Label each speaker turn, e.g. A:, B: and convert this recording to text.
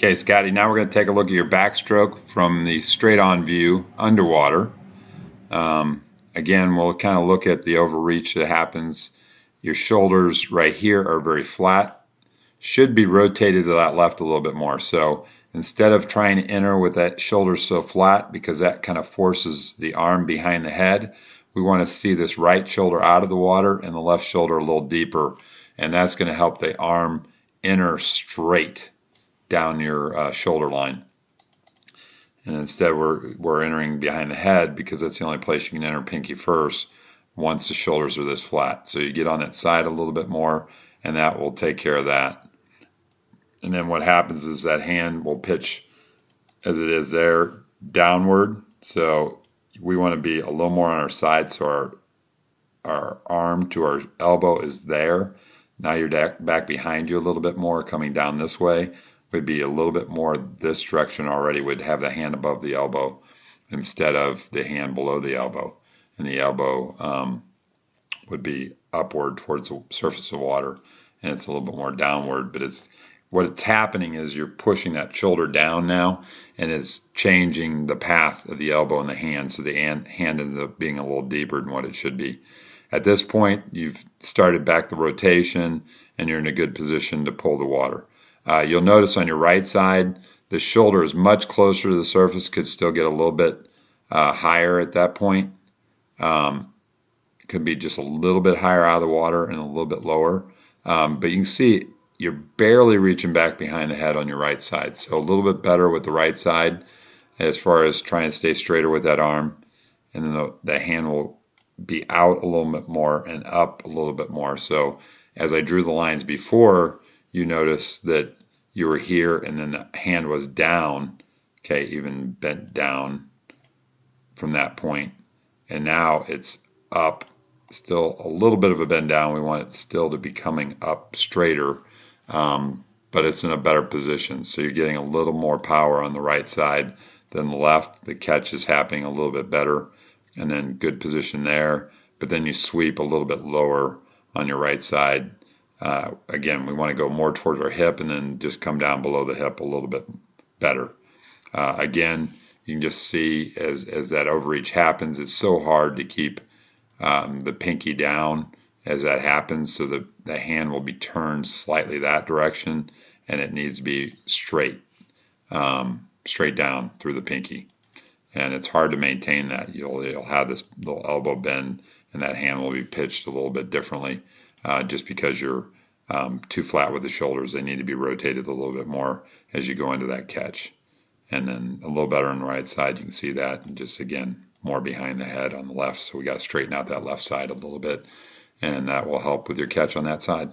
A: Okay, Scotty, now we're going to take a look at your backstroke from the straight-on view underwater. Again, we'll kind of look at the overreach that happens. Your shoulders right here are very flat. Should be rotated to that left a little bit more. So instead of trying to enter with that shoulder so flat, because that kind of forces the arm behind the head, we want to see this right shoulder out of the water and the left shoulder a little deeper. And that's going to help the arm enter straight down your shoulder line. And instead we're entering behind the head because that's the only place you can enter pinky first once the shoulders are this flat. So you get on that side a little bit more and that will take care of that. And then what happens is that hand will pitch as it is there downward. So we want to be a little more on our side so our arm to our elbow is there. Now you're back behind you a little bit more, coming down this way. Would be a little bit more this direction already, would have the hand above the elbow instead of the hand below the elbow. And the elbow would be upward towards the surface of water, and it's a little bit more downward. But what's happening is you're pushing that shoulder down now, and it's changing the path of the elbow and the hand, so the hand ends up being a little deeper than what it should be. At this point, you've started back the rotation, and you're in a good position to pull the water. You'll notice on your right side, the shoulder is much closer to the surface, could still get a little bit higher at that point. Could be just a little bit higher out of the water and a little bit lower. But you can see you're barely reaching back behind the head on your right side. So a little bit better with the right side as far as trying to stay straighter with that arm. And then the hand will be out a little bit more and up a little bit more. So as I drew the lines before, you notice that you were here and then the hand was down, okay, even bent down from that point. And now it's up, still a little bit of a bend down. We want it still to be coming up straighter, but it's in a better position. So you're getting a little more power on the right side than the left. The catch is happening a little bit better, and then good position there. But then you sweep a little bit lower on your right side. Again, we want to go more towards our hip and then just come down below the hip a little bit better. Again, you can just see as that overreach happens, it's so hard to keep the pinky down as that happens, so the hand will be turned slightly that direction, and it needs to be straight down through the pinky. And it's hard to maintain that. You'll have this little elbow bend, and that hand will be pitched a little bit differently. Just because you're too flat with the shoulders, they need to be rotated a little bit more as you go into that catch. And then a little better on the right side, you can see that, and just again, more behind the head on the left. So we got to straighten out that left side a little bit, and that will help with your catch on that side.